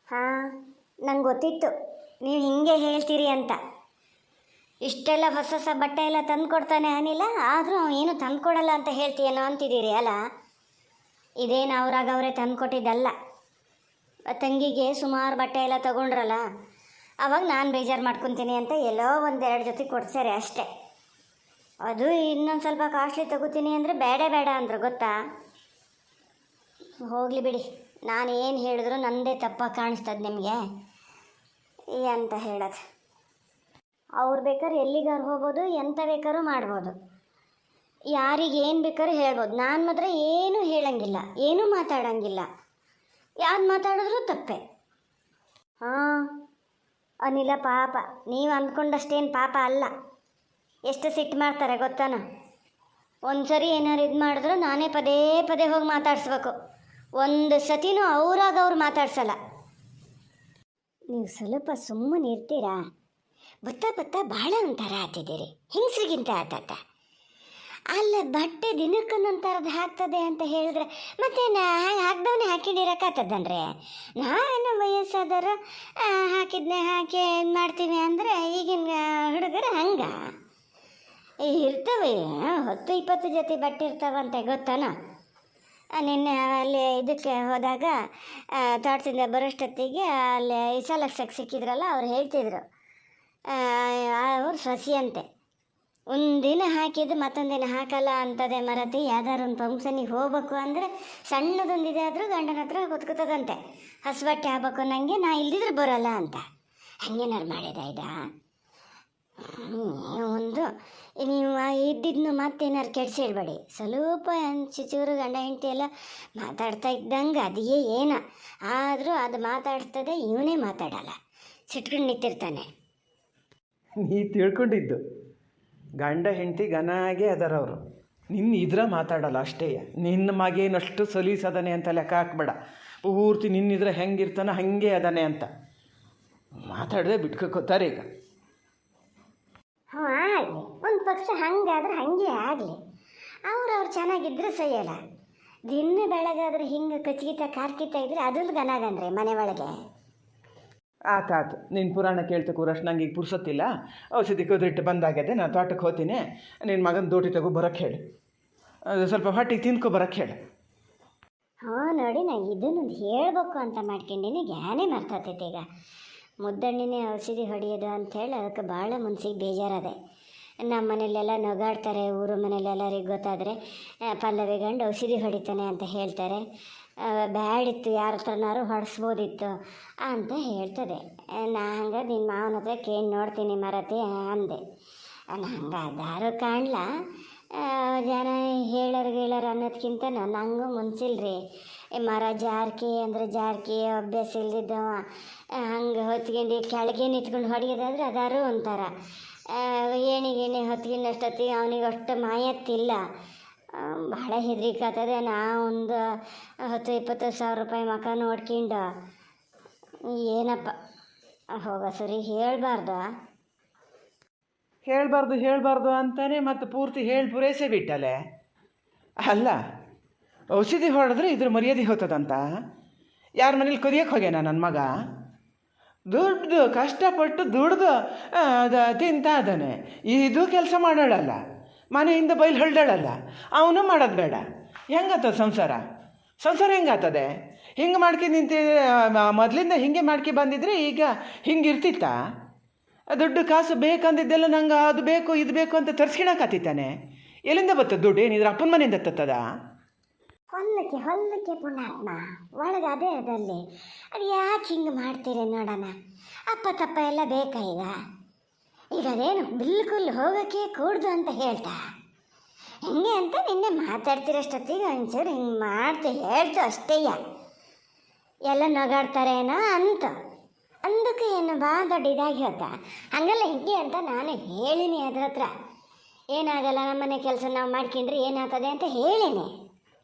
ಹಾಂ, ನಂಗೆ ಗೊತ್ತಿತ್ತು ನೀವು ಹಿಂಗೆ ಹೇಳ್ತೀರಿ ಅಂತ. ಇಷ್ಟೆಲ್ಲ ಹೊಸ ಹೊಸ ಬಟ್ಟೆ ಎಲ್ಲ ತಂದು ಕೊಡ್ತಾನೆ ಅನಿಲ್ಲ, ಆದರೂ ಏನು ತಂದು ಕೊಡಲ್ಲ ಅಂತ ಹೇಳ್ತೀಯೇನೋ ಅಂತಿದ್ದೀರಿ ಅಲ್ಲ. ಇದೇನು ಅವರೇ ತಂದು ಕೊಟ್ಟಿದ್ದಲ್ಲ. ತಂಗಿಗೆ ಸುಮಾರು ಬಟ್ಟೆ ಎಲ್ಲ ತೊಗೊಂಡ್ರಲ್ಲ, ಆವಾಗ ನಾನು ಬೇಜಾರು ಮಾಡ್ಕೊತೀನಿ ಅಂತ ಎಲ್ಲೋ ಒಂದೆರಡು ಜೊತೆ ಕೊಡ್ಸಾರೆ ಅಷ್ಟೇ. ಅದು ಇನ್ನೊಂದು ಸ್ವಲ್ಪ ಕಾಸ್ಟ್ಲಿ ತಗೋತೀನಿ ಅಂದರೆ ಬೇಡ ಬೇಡ ಅಂದರು, ಗೊತ್ತಾ. ಹೋಗಲಿ ಬಿಡಿ, ನಾನು ಏನು ಹೇಳಿದ್ರು ನನ್ನದೇ ತಪ್ಪಾಗಿ ಕಾಣಿಸ್ತದೆ ನಿಮಗೆ ಅಂತ ಹೇಳೋದು. ಅವ್ರು ಬೇಕಾದ್ರೆ ಎಲ್ಲಿಗಾರು ಹೋಗ್ಬೋದು, ಎಂತ ಬೇಕಾದ್ರೂ ಮಾಡ್ಬೋದು, ಯಾರಿಗೆ ಏನು ಬೇಕಾದ್ರೂ ಹೇಳ್ಬೋದು. ನಾನು ಮಾತ್ರ ಏನೂ ಹೇಳಂಗಿಲ್ಲ, ಏನೂ ಮಾತಾಡೋಂಗಿಲ್ಲ. ಯಾರು ಮಾತಾಡಿದ್ರೂ ತಪ್ಪೆ. ಹಾಂ, ಅನಿಲ ಪಾಪ, ನೀವು ಅಂದ್ಕೊಂಡಷ್ಟೇನು ಪಾಪ ಅಲ್ಲ. ಎಷ್ಟು ಸಿಟ್ಟು ಮಾಡ್ತಾರೆ ಗೊತ್ತಾನ. ಒಂದು ಸರಿ ಏನಾರು ಇದು ಮಾಡಿದ್ರು ನಾನೇ ಪದೇ ಪದೇ ಹೋಗಿ ಮಾತಾಡಿಸ್ಬೇಕು. ಒಂದು ಸತಿನೂ ಅವ್ರು ಮಾತಾಡ್ಸಲ್ಲ. ನೀವು ಸ್ವಲ್ಪ ಸುಮ್ಮನೆ ಇರ್ತೀರಾ? ಬತ್ತಾ ಭಾಳ ಒಂಥರ ಆತಿದ್ದೀರಿ, ಹಿಂಗ್ಸ್ರಿಗಿಂತ ಆತ. ಅಲ್ಲ, ಬಟ್ಟೆ ದಿನಕ್ಕೊಂದೊಂಥರದ್ದು ಹಾಕ್ತದೆ ಅಂತ ಹೇಳಿದ್ರೆ ಮತ್ತೆ ಹಾಕ್ದವನೇ ಹಾಕಿಡಿರಕ್ಕಾಗ್ತದನ್ರಿ. ನಾನು ವಯಸ್ಸಾದವರು ಹಾಕಿದ್ನೇ ಹಾಕಿ ಏನು ಮಾಡ್ತೀವಿ ಅಂದರೆ ಈಗಿನ ಹುಡುಗರು ಹಂಗೆ ಇರ್ತವೆ. 10-20 ಜೊತೆ ಬಟ್ಟೆ ಇರ್ತಾವಂತೆ, ಗೊತ್ತಾನ. ನಿನ್ನೆ ಅಲ್ಲಿ ಇದಕ್ಕೆ ಹೋದಾಗ ತೋಟದಿಂದ ಬರೋಷ್ಟೊತ್ತಿಗೆ ಅಲ್ಲಿ ಇಸಾಲಕ್ಷಕ್ಕೆ ಸಿಕ್ಕಿದ್ರಲ್ಲ, ಅವ್ರು ಹೇಳ್ತಿದ್ರು ಅವ್ರು ಸೊಸೆಯಂತೆ. ಒಂದಿನ ಹಾಕಿದ್ದು ಮತ್ತೊಂದು ದಿನ ಹಾಕಲ್ಲ ಅಂತದೆ ಮರತಿ. ಯಾವ್ದಾದ್ರು ಒಂದು ಫಂಕ್ಷನಿಗೆ ಹೋಗ್ಬೇಕು ಅಂದರೆ ಸಣ್ಣದೊಂದಿದೆ ಆದರೂ ಗಂಡನ ಹತ್ರ ಕೂತ್ಕೋತದಂತೆ. ಹಸುಬಟ್ಟೆ ಆಗ್ಬೇಕು ನನಗೆ, ನಾ ಇಲ್ದಿದ್ರೆ ಬರೋಲ್ಲ ಅಂತ. ಹಂಗೇನಾರು ಮಾಡಿದ ಇದ ಒಂದು ನೀವು ಇದ್ದಿದ್ದನ್ನು ಮತ್ತೇನಾರು ಕೆಡ್ಸಿಡ್ಬೇಡಿ. ಸ್ವಲ್ಪ ಚೂರು ಗಂಡ ಹೆಂಡತಿ ಎಲ್ಲ ಮಾತಾಡ್ತಾ ಇದ್ದಂಗೆ ಅದೇ ಏನ ಆದರೂ ಅದು ಮಾತಾಡ್ತದೆ, ಇವನೇ ಮಾತಾಡಲ್ಲ, ಸಿಟ್ಕೊಂಡು ನಿಂತಿರ್ತಾನೆ. ನೀ ತಿಳ್ಕೊಂಡಿದ್ದು ಗಂಡ ಹೆಂಡತಿ ಗನಾಗೆ ಅದರವರು, ನಿನ್ನ ಇದ್ರ ಮಾತಾಡಲ್ಲ ಅಷ್ಟೇ. ನಿನ್ನ ಮಗೇನಷ್ಟು ಸಲೀಸದಾನೆ ಅಂತ ಲೆಕ್ಕ ಹಾಕ್ಬೇಡ. ಪೂರ್ತಿ ನಿನ್ನಿದ್ರೆ ಹೆಂಗಿರ್ತಾನೆ ಹಾಗೆ ಅದಾನೆ ಅಂತ ಮಾತಾಡದೆ ಬಿಟ್ಕೋತಾರೆ ಈಗ. ಹ್ಞೂ, ಆಗಲಿ, ಒಂದು ಪಕ್ಷ ಹಂಗಾದ್ರೆ ಹಾಗೆ ಆಗಲಿ. ಅವ್ರು ಚೆನ್ನಾಗಿದ್ರೆ ಸಹಿಯಲ್ಲ. ದಿನ ಬೆಳಗಾದ್ರೆ ಹಿಂಗೆ ಕಚ್ಗಿತ ಕಾರ್ಕಿತ ಇದ್ರೆ ಅದೊಂದು ಗನಾಗನ್ರಿ ಮನೆ ಒಳಗೆ. ಆತು ನಿನ್ನ ಪುರಾಣ ಕೇಳ್ತಾ ಕೂರಷ್ಟು ನಂಗೆ ಈಗ ಪುರ್ಸೊತ್ತಿಲ್ಲ. ಔಷಧಿ ಕುದ್ರಿಟ್ಟು ಬಂದಾಗಿದೆ, ನಾನು ತೋಟಕ್ಕೆ ಹೋಗ್ತೀನಿ. ನಿನ್ನ ಮಗನ ದೋಟಿ ತಗೋ ಬರೋಕ್ಕೆ ಹೇಳು, ಅದು ಸ್ವಲ್ಪ ಹೊಟ್ಟಿಗೆ ತಿನ್ಕೊ ಬರೋಕ್ಕೆ ಹೇಳು. ಹ್ಞೂ, ನೋಡಿ, ನಾನು ಇದನ್ನೊಂದು ಹೇಳ್ಬೇಕು ಅಂತ ಮಾಡ್ಕೊಂಡಿನಿ, ಜ್ಞಾನೇ ಮರ್ತೈತೈತೆ. ಈಗ ಮುದ್ದಣ್ಣಿನೇ ಔಷಧಿ ಹೊಡೆಯೋದು ಅಂಥೇಳಿ ಅದಕ್ಕೆ ಭಾಳ ಮನ್ಸಿಗೆ ಬೇಜಾರದೆ. ನಮ್ಮ ಮನೆಯಲ್ಲೆಲ್ಲ ನಗಾಡ್ತಾರೆ, ಊರು ಮನೇಲೆಲ್ಲರಿಗೆ ಗೊತ್ತಾದರೆ ಪಲ್ಲವಿ ಗಂಡು ಔಷಧಿ ಹೊಡಿತಾನೆ ಅಂತ ಹೇಳ್ತಾರೆ. ಬ್ಯಾಡಿತ್ತು, ಯಾರ ಹತ್ರನಾರು ಹೊಡೆಸ್ಬೋದಿತ್ತು ಅಂತ ಹೇಳ್ತದೆ. ನಾ ಹಂಗೆ ನಿನ್ನ ಮಾವನ ಹತ್ರ ಕೇಳಿ ನೋಡ್ತೀನಿ ಮರತಿ ಅಂದೆ. ನಂಗೆ ಅದಾರು ಕಾಣಲ, ಜನ ಹೇಳೋರು ಅನ್ನೋದಕ್ಕಿಂತ ನಂಗೂ ಮುಂಚಿಲ್ರಿ. ಮರ ಜಾರ್ಕಿ ಅಂದರೆ ಜಾರ್ಕಿ, ಅಭ್ಯಾಸ ಇಲ್ದಿದ್ದವ ಹಂಗೆ ಹೊತ್ಕೊಂಡು ಕೆಳಗೆ ನಿಂತ್ಕೊಂಡು ಹೊಡೆಯೋದಾದ್ರೆ ಅದಾರು ಒಂಥರ. ಏಣಿಗೆ ಹೊತ್ಕೊಂಡಷ್ಟೊತ್ತಿಗೆ ಅವನಿಗೆ ಅಷ್ಟು ಮಾಯತ್ತಿಲ್ಲ. ಭಾಳ ಹೆದರಿಕಾಗ್ತದೆ. ನಾ ಒಂದು 10-20 ಸಾವಿರ ರೂಪಾಯಿ ಮಕ ನೋಡ್ಕೊಂಡು ಏನಪ್ಪ ಹೋಗ ಸರಿ ಹೇಳಬಾರ್ದು ಅಂತಾನೆ ಮತ್ತು ಪೂರ್ತಿ ಹೇಳಿ ಪೂರೈಸೇ ಬಿಟ್ಟಲೆ. ಅಲ್ಲ, ಔಷಧಿ ಹೊಡೆದ್ರೆ ಇದ್ರ ಮರ್ಯಾದೆ ಹೋಗ್ತದಂತ ಯಾರ ಮನೇಲಿ ಕದಿಯಕ್ಕೆ ಹೋಗ್ಯಾನ ನನ್ನ ಮಗ? ದುಡ್ಡು ಕಷ್ಟಪಟ್ಟು ದುಡ್ದು ತಿಂತ ಇದ್ದಾನೆ, ಇದು ಕೆಲಸ ಮಾಡೋಳಲ್ಲ, ಮನೆಯಿಂದ ಬೈಲು ಹೊಳ್ದಾಳಲ್ಲ, ಅವನು ಮಾಡೋದು ಬೇಡ. ಹೆಂಗಾಗ್ತದೆ ಸಂಸಾರ ಹೆಂಗಾಗ್ತದೆ? ಹಿಂಗೆ ಮಾಡ್ಕೊಂಡು ನಿಂತು ಮೊದಲಿಂದ ಹಿಂಗೆ ಮಾಡ್ಕೊ ಬಂದಿದ್ರೆ ಈಗ ಹಿಂಗೆ ಇರ್ತಿತ್ತ? ದುಡ್ಡು ಕಾಸು ಬೇಕಂದಿದ್ದೆಲ್ಲ ನಂಗೆ ಅದು ಬೇಕು ಇದು ಬೇಕು ಅಂತ ತರ್ಸ್ಕೊಳಕ್ಕಾತಿತ್ತಾನೆ. ಎಲ್ಲಿಂದ ಬರ್ತದೆ ದುಡ್ಡು? ಏನಿದ್ರೆ ಅಪ್ಪನ ಮನೆಯಿಂದ ತತ್ತದ? ಹೊಲ್ಲಕ್ಕೆ ಪುಣ್ಯಾತ್ಮ ಒಳಗೆ ಅದೇ ಅದಲ್ಲಿ. ಅದು ಯಾಕೆ ಹಿಂಗೆ ಮಾಡ್ತೀರಿ ನೋಡೋಣ. ಅಪ್ಪ ತಪ್ಪ ಎಲ್ಲ ಬೇಕಾ ಈಗ ಅದೇನು ಬಿಲ್ಕುಲ್ ಹೋಗೋಕ್ಕೆ ಕೂಡ್ದು ಅಂತ ಹೇಳ್ತಾ ಹಿಂಗೆ ಅಂತ ನಿನ್ನೆ ಮಾತಾಡ್ತಿರೋಷ್ಟೊತ್ತಿಗೆ ಒಂಚೂರು ಹಿಂಗೆ ಹೇಳ್ತು ಅಷ್ಟೇಯ. ಎಲ್ಲ ನಗಾಡ್ತಾರೇನೋ ಅಂತ ಅಂದಕ್ಕೆ ಏನು ದೊಡ್ಡ ಇದಾಗಿ ಹೋತ. ಹಂಗಲ್ಲ ಹಿಂಗೆ ಅಂತ ನಾನು ಹೇಳಿನಿ ಅದ್ರ ಹತ್ರ. ಏನಾಗಲ್ಲ, ನಮ್ಮನೆ ಕೆಲಸ ನಾವು ಮಾಡ್ಕೊಂಡ್ರಿ ಏನಾಗ್ತದೆ ಅಂತ ಹೇಳಿನಿ.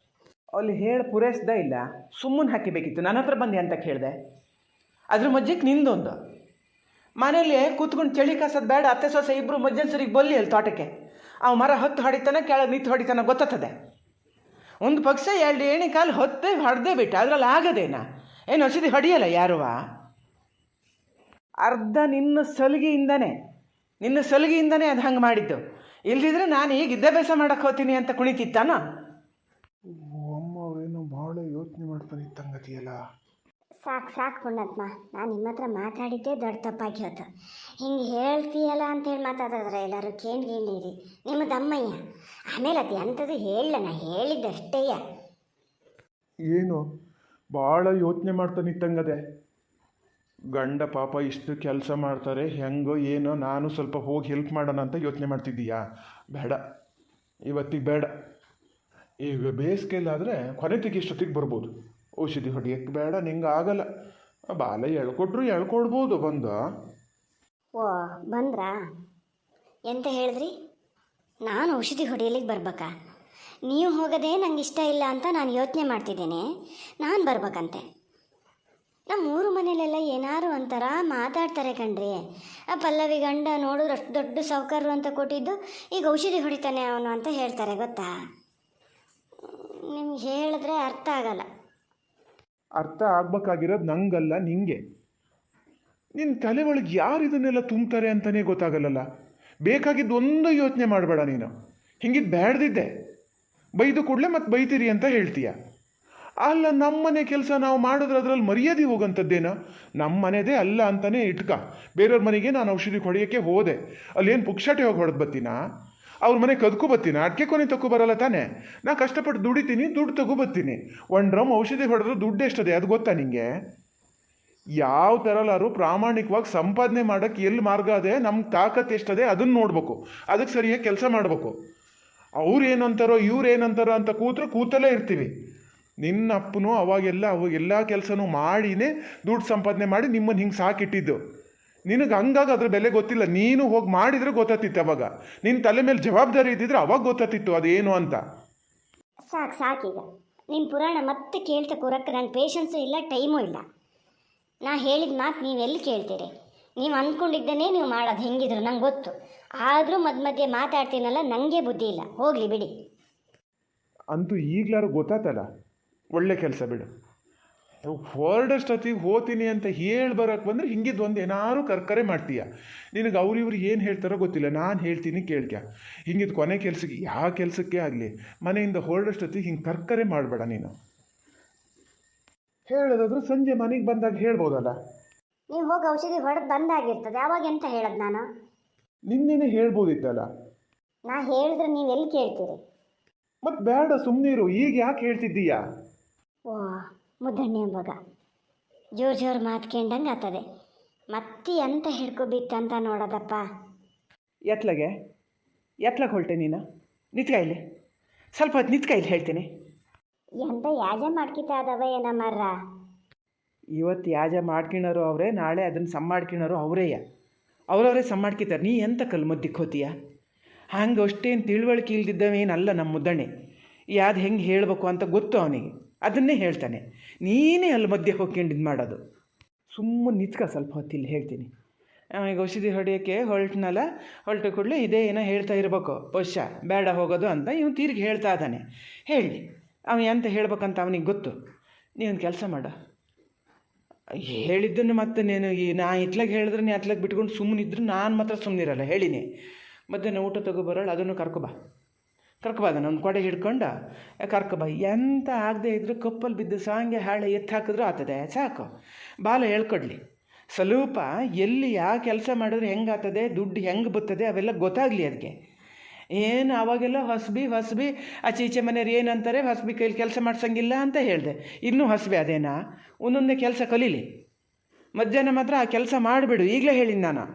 ಅಲ್ಲಿ ಹೇಳಿ ಪೂರೈಸ್ದ ಇಲ್ಲ, ಸುಮ್ಮನೆ ಹಾಕಿಬೇಕಿತ್ತು. ನನ್ನ ಹತ್ರ ಬಂದೆ ಅಂತ ಕೇಳಿದೆ. ಅದ್ರ ಮಜ್ಜಿಗೆ ನಿಂದೊಂದು ಮನೇಲಿ ಕೂತ್ಕೊಂಡು ಚಳಿ ಕಾಸೋದು ಬೇಡ. ಅತ್ತೆ ಸೊಸೆ ಇಬ್ಬರು ಮಜ್ಜನ್ಸರಿಗೆ ಬಲ್ಲಿ ಅಲ್ಲಿ ತೋಟಕ್ಕೆ ಅವು ಮರ ಹೊತ್ತು ಹೊಡಿತಾನೆ, ಕೆಳಗೆ ನಿಂತು ಹೊಡಿತಾನೆ ಗೊತ್ತತ್ತದೆ. ಒಂದು ಪಕ್ಷ 2 ಏಣಿ ಕಾಲು ಹೊತ್ತೇ ಹೊಡೆದೇ ಬಿಟ್ಟು ಅದ್ರಲ್ಲಿ ಆಗದೇನ ಏನು ಔಷಧಿ ಹೊಡಿಯಲ್ಲ ಯಾರುವ? ಅರ್ಧ ನಿನ್ನ ಸಲಿಗೆಯಿಂದನೇ ಅದು ಹಂಗೆ ಮಾಡಿದ್ದು. ಇಲ್ದಿದ್ರೆ ನಾನು ಈಗ ವಿದ್ಯಾಭ್ಯಾಸ ಮಾಡಕ್ಕೆ ಹೋಗ್ತೀನಿ ಅಂತ ಕುಣಿತಿತ್ತಾನ? ಅಮ್ಮ ಅವರೇನೋ ಭಾಳ ಯೋಚನೆ ಮಾಡ್ತಾನೆ ಇತ್ತಂಗತಿಯಲ್ಲ. ಸಾಕು ಪುಣ್ಯಾತ್ಮ, ನಾನು ನಿಮ್ಮ ಹತ್ರ ಮಾತಾಡಿದ್ದೇ ದೊಡ್ಡ ತಪ್ಪಾಗಿ ಹೋಯ್ತು. ಹಿಂಗೆ ಹೇಳ್ತೀಯಲ್ಲ ಅಂತೇಳಿ ಮಾತಾಡಿದ್ರೆ ಎಲ್ಲರೂ ಕೇಳಿರಿ ನಿಮ್ಮ ದಮ್ಮಯ್ಯ. ಆಮೇಲೆ ಅದು ಎಂಥದ್ದು ಹೇಳಲ್ಲ, ನಾ ಹೇಳಿದ್ದಷ್ಟೇಯ. ಏನು ಭಾಳ ಯೋಚನೆ ಮಾಡ್ತಾನೆ ಇತ್ತಂಗದೆ. ಗಂಡ ಪಾಪ ಇಷ್ಟು ಕೆಲಸ ಮಾಡ್ತಾರೆ, ಹೆಂಗೋ ಏನೋ ನಾನು ಸ್ವಲ್ಪ ಹೋಗಿ ಹೆಲ್ಪ್ ಮಾಡೋಣ ಅಂತ ಯೋಚನೆ ಮಾಡ್ತಿದ್ದೀಯಾ? ಬೇಡ, ಇವತ್ತಿಗೆ ಬೇಡ. ಈಗ ಬೇಸಿಗೆಲ್ಲಾದರೆ ಕೊನೆತಿಗೆ ಇಷ್ಟೊತ್ತಿಗೆ ಬರ್ಬೋದು. ಔಷಧಿ ಹೊಡಿಯೋಕ್ಕೆ ಬೇಡ, ನಿಂಗೆ ಆಗಲ್ಲ. ಬಾಲ ಎಳ್ಕೊಡ್ಬೋದು ಬಂದು. ಓ ಬಂದ್ರಾ? ಎಂತ ಹೇಳಿದ್ರಿ? ನಾನು ಔಷಧಿ ಹೊಡೆಯಲಿಕ್ಕೆ ಬರ್ಬೇಕಾ? ನೀವು ಹೋಗೋದೇ ನಂಗೆ ಇಷ್ಟ ಇಲ್ಲ ಅಂತ ನಾನು ಯೋಚನೆ ಮಾಡ್ತಿದ್ದೇನೆ. ನಾನು ಬರ್ಬೇಕಂತೆ. ನಮ್ಮ ಊರು ಮನೇಲೆಲ್ಲ ಏನಾರು ಒಂಥರ ಮಾತಾಡ್ತಾರೆ ಕಣ್ರಿ. ಆ ಪಲ್ಲವಿ ಗಂಡ ನೋಡಿದ್ರೆ ಅಷ್ಟು ದೊಡ್ಡ ಸಾಹುಕಾರರು ಅಂತ ಕೊಟ್ಟಿದ್ದು ಈಗ ಔಷಧಿ ಹೊಡಿತಾನೆ ಅವನು ಅಂತ ಹೇಳ್ತಾರೆ, ಗೊತ್ತಾ? ನಿಮ್ಗೆ ಹೇಳಿದ್ರೆ ಅರ್ಥ ಆಗಲ್ಲ. ಅರ್ಥ ಆಗ್ಬೇಕಾಗಿರೋದು ನಂಗಲ್ಲ, ನಿಂಗೆ. ನಿನ್ನ ತಲೆ ಒಳಗೆ ಯಾರು ಇದನ್ನೆಲ್ಲ ತುಂಬ್ತಾರೆ ಅಂತಲೇ ಗೊತ್ತಾಗಲ್ಲಲ್ಲ. ಬೇಕಾಗಿದ್ದು ಒಂದು ಯೋಚನೆ ಮಾಡಬೇಡ ನೀನು. ಹಿಂಗಿದ್ದು ಬೇಡ್ದಿದ್ದೆ. ಬೈದು ಕೂಡಲೇ ಮತ್ತೆ ಬೈತೀರಿ ಅಂತ ಹೇಳ್ತೀಯ. ಅಲ್ಲ, ನಮ್ಮನೆ ಕೆಲಸ ನಾವು ಮಾಡಿದ್ರೆ ಅದರಲ್ಲಿ ಮರ್ಯಾದೆ ಹೋಗೋಂಥದ್ದೇನೋ. ನಮ್ಮ ಮನೆದೇ ಅಲ್ಲ ಅಂತಲೇ ಇಟ್ಕ. ಬೇರೆಯವ್ರ ಮನೆಗೆ ನಾನು ಔಷಧಿ ಹೊಡೆಯೋಕ್ಕೆ ಹೋದೆ, ಅಲ್ಲೇನು ಪುಕ್ಷಾಟೆ ಹೋಗಿ ಹೊಡೆದು ಬರ್ತೀನಾ? ಅವ್ರ ಮನೆ ಕದ್ಕೊ ಬರ್ತೀನಿ, ಅಡ್ಕೆ ಕೊನೆ ತಗೋ ಬರಲ್ಲ ತಾನೆ. ನಾ ಕಷ್ಟಪಟ್ಟು ದುಡಿತೀನಿ, ದುಡ್ಡು ತಗೊಬರ್ತೀನಿ. 1 ಡ್ರಮ್ ಔಷಧಿ ಹೊಡೆದ್ರೆ ದುಡ್ಡು ಎಷ್ಟದೆ ಅದು ಗೊತ್ತಾ ನಿಂಗೆ? ಯಾವ ಥರಲಾರು ಪ್ರಾಮಾಣಿಕವಾಗಿ ಸಂಪಾದನೆ ಮಾಡೋಕ್ಕೆ ಎಲ್ಲಿ ಮಾರ್ಗ ಅದೇ, ನಮ್ಮ ತಾಕತ್ತು ಎಷ್ಟದೆ ಅದನ್ನು ನೋಡ್ಬೇಕು. ಅದಕ್ಕೆ ಸರಿಯಾಗಿ ಕೆಲಸ ಮಾಡಬೇಕು. ಅವ್ರು ಏನಂತಾರೋ ಇವ್ರು ಏನಂತಾರೋ ಅಂತ ಕೂತಲ್ಲೇ ಇರ್ತೀವಿ. ನಿನ್ನ ಅಪ್ಪನೂ ಅವಾಗೆಲ್ಲ ಕೆಲಸನೂ ಮಾಡಿನೇ ದುಡ್ಡು ಸಂಪಾದನೆ ಮಾಡಿ ನಿಮ್ಮನ್ನು ಹಿಂಗೆ ಸಾಕಿಟ್ಟಿದ್ದು. ನಿನಗೆ ಹಂಗಾಗಿ ಅದ್ರ ಬೆಲೆ ಗೊತ್ತಿಲ್ಲ. ನೀನು ಹೋಗಿ ಮಾಡಿದರೆ ಗೊತ್ತಾತಿತ್ತು. ಅವಾಗ ನಿನ್ನ ತಲೆ ಮೇಲೆ ಜವಾಬ್ದಾರಿ ಇದ್ದಿದ್ರೆ ಅವಾಗ ಗೊತ್ತಾತಿತ್ತು ಅದೇನು ಅಂತ. ಸಾಕೀಗ ನಿಮ್ಮ ಪುರಾಣ ಮತ್ತೆ ಕೇಳ್ತಾ ಕೂರಕ್ಕೆ ನನ್ನ ಪೇಷನ್ಸು ಇಲ್ಲ, ಟೈಮೂ ಇಲ್ಲ. ನಾ ಹೇಳಿದ ಮಾತು ನೀವೆಲ್ಲಿ ಕೇಳ್ತೀರಿ? ನೀವು ಅಂದ್ಕೊಂಡಿದ್ದೇನೆ ನೀವು ಮಾಡೋದು ಹೆಂಗಿದ್ರು ನಂಗೆ ಗೊತ್ತು. ಆದರೂ ಮಧ್ಯೆ ಮಾತಾಡ್ತೀನಲ್ಲ, ನನಗೆ ಬುದ್ಧಿ ಇಲ್ಲ. ಹೋಗಲಿ ಬಿಡಿ. ಅಂತೂ ಈಗಲಾರು ಗೊತ್ತಾತಲ್ಲ, ಒಳ್ಳೆ ಕೆಲಸ ಬಿಡು. ಹೊರಡಷ್ಟೊತ್ತಿಗೆ ಹೋಗ್ತೀನಿ ಅಂತ ಹೇಳಿ ಬರೋಕ್ಕೆ ಬಂದರೆ ಹಿಂಗಿದ್ದು ಒಂದು ಏನಾರು ಕರ್ಕರೆ ಮಾಡ್ತೀಯ. ನಿನಗೆ ಅವ್ರಿವ್ರು ಏನು ಹೇಳ್ತಾರೋ ಗೊತ್ತಿಲ್ಲ, ನಾನು ಹೇಳ್ತೀನಿ ಕೇಳ್ಕ್ಯ. ಹಿಂಗಿದ್ದು ಕೊನೆ ಕೆಲಸಕ್ಕೆ ಯಾವ ಕೆಲಸಕ್ಕೆ ಆಗಲಿ ಮನೆಯಿಂದ ಹೊರಡಷ್ಟೊತ್ತಿಗೆ ಹಿಂಗೆ ಕರ್ಕರೆ ಮಾಡಬೇಡ ನೀನು. ಹೇಳೋದಾದ್ರೆ ಸಂಜೆ ಮನೆಗೆ ಬಂದಾಗ ಹೇಳ್ಬೋದಲ್ಲ. ನೀವು ಹೋಗಿ ಔಷಧಿ ಹೊಡೆದು ಬಂದಾಗಿರ್ತದೆ, ಅವಾಗ ಎಂತ ಹೇಳೋದು ನಾನು? ನಿನ್ನೇನೆ ಹೇಳ್ಬೋದಿತ್ತಲ್ಲ. ನಾ ಹೇಳಿದ್ರೆ ನೀವು ಎಲ್ಲಿ ಕೇಳ್ತೀರಿ? ಮತ್ತು ಬೇಡ, ಸುಮ್ಮನಿರು. ಈಗ ಯಾಕೆ ಹೇಳ್ತಿದ್ದೀಯಾ? ಓ ಮುದ್ದಣ್ಣಿ ಎಂಬಾಗ ಜೋರು ಮಾತ್ಕೊಂಡಂಗೆ ಆಗ್ತದೆ. ಮತ್ತೆ ಎಂತ ಹಿಡ್ಕೊಬಿತ್ತಂತ ನೋಡೋದಪ್ಪ. ಎತ್ಲಾಗೆ ಹೊರಟೆ ನೀನು? ನಿತ್ಕಾಯಿಲಿ, ಸ್ವಲ್ಪ ಹೊತ್ತು ನಿತ್ಕಾಯಿಲಿ ಹೇಳ್ತೀನಿ. ಎಂತ ಯಾಜ ಮಾಡ್ಕಿತ ಅದವ ಏನ ಮರ್ರ? ಇವತ್ತು ಯಾಜ ಮಾಡ್ಕಿಣೋರು ಅವರೇ, ನಾಳೆ ಅದನ್ನು ಸಮ್ ಮಾಡ್ಕಿಣೋರು ಅವರವರೇ ಸಮ್ ಮಾಡ್ಕಿತಾರೆ. ನೀ ಎಂತ ಕಲ್ಲು ಮದ್ದಿಕ್ಕೆ ಹೋತೀಯ? ಹಂಗೆ ಅಷ್ಟೇನು ತಿಳುವಳಿಕೆ ಇಲ್ದಿದ್ದವೇನಲ್ಲ ನಮ್ಮ ಮುದ್ದಣ್ಣೆ. ಯಾವ್ದು ಹೆಂಗೆ ಹೇಳಬೇಕು ಅಂತ ಗೊತ್ತು ಅವನಿಗೆ, ಅದನ್ನೇ ಹೇಳ್ತಾನೆ. ನೀನೇ ಅಲ್ಲಿ ಮಧ್ಯೆ ಹೋಗ್ಕೊಂಡಿದ್ದು ಮಾಡೋದು. ಸುಮ್ಮನೆ ನಿತ್ಕ ಸ್ವಲ್ಪ ಹೊತ್ತಿಲ್ಲಿ ಹೇಳ್ತೀನಿ. ಈಗ ಔಷಧಿ ಹೊಡೆಯೋಕ್ಕೆ ಹೊರಟ ಕೂಡಲೇ ಇದೇ ಏನೋ ಹೇಳ್ತಾ ಇರಬೇಕು. ಬಹುಶಃ ಬೇಡ ಹೋಗೋದು ಅಂತ ಇವನು ತಿರುಗಿ ಹೇಳ್ತಾ ಇದ್ದಾನೆ. ಹೇಳಿ, ಅವನು ಎಂತ ಹೇಳ್ಬೇಕಂತ ಅವನಿಗೆ ಗೊತ್ತು. ನೀವೊಂದು ಕೆಲಸ ಮಾಡ, ಹೇಳಿದ್ದನ್ನು ಮತ್ತೆ ನೀನು ನಾ ಇತ್ಲಾಗ ಹೇಳಿದ್ರೆ ನೀ ಅತ್ಲಾಗ ಬಿಟ್ಕೊಂಡು ಸುಮ್ಮನಿದ್ರೆ ನಾನು ಮಾತ್ರ ಸುಮ್ಮನಿರಲ್ಲ. ಹೇಳಿನಿ, ಮಧ್ಯಾಹ್ನ ಊಟ ತಗೊಬರೋಳು, ಅದನ್ನು ಕರ್ಕೊಬಾ ಅದನ್ನು ಒಂದು ಕೊಡೆ ಹಿಡ್ಕೊಂಡು ಕರ್ಕೊಬಾ. ಎಂತ ಆಗದೆ ಇದ್ರೂ ಕಪ್ಪಲ್ಲಿ ಬಿದ್ದು ಸಾಂಗೆ ಹಾಳೆ ಎತ್ತು ಹಾಕಿದ್ರೂ ಆಗ್ತದೆ. ಸಾಕು, ಬಾಲ ಹೇಳ್ಕೊಡ್ಲಿ. ಸ್ವಲ್ಪ ಎಲ್ಲಿ ಯಾವ ಕೆಲಸ ಮಾಡಿದ್ರೆ ಹೆಂಗೆ ಆಗ್ತದೆ, ದುಡ್ಡು ಹೆಂಗೆ ಬರ್ತದೆ ಅವೆಲ್ಲ ಗೊತ್ತಾಗಲಿ ಅದಕ್ಕೆ. ಏನು ಅವಾಗೆಲ್ಲ ಹೊಸಬಿ ಆಚೆ ಮನೆಯವ್ರು ಏನಂತಾರೆ, ಹೊಸಬಿ ಕೈಲಿ ಕೆಲಸ ಮಾಡ್ಸಂಗಿಲ್ಲ ಅಂತ ಹೇಳಿದೆ. ಇನ್ನೂ ಹೊಸಬಿ ಅದೇನಾ? ಒಂದೊಂದೇ ಕೆಲಸ ಕಲೀಲಿ. ಮಧ್ಯಾಹ್ನ ಮಾತ್ರ ಆ ಕೆಲಸ ಮಾಡಿಬಿಡು. ಈಗಲೇ ಹೇಳಿನಿ ನಾನು.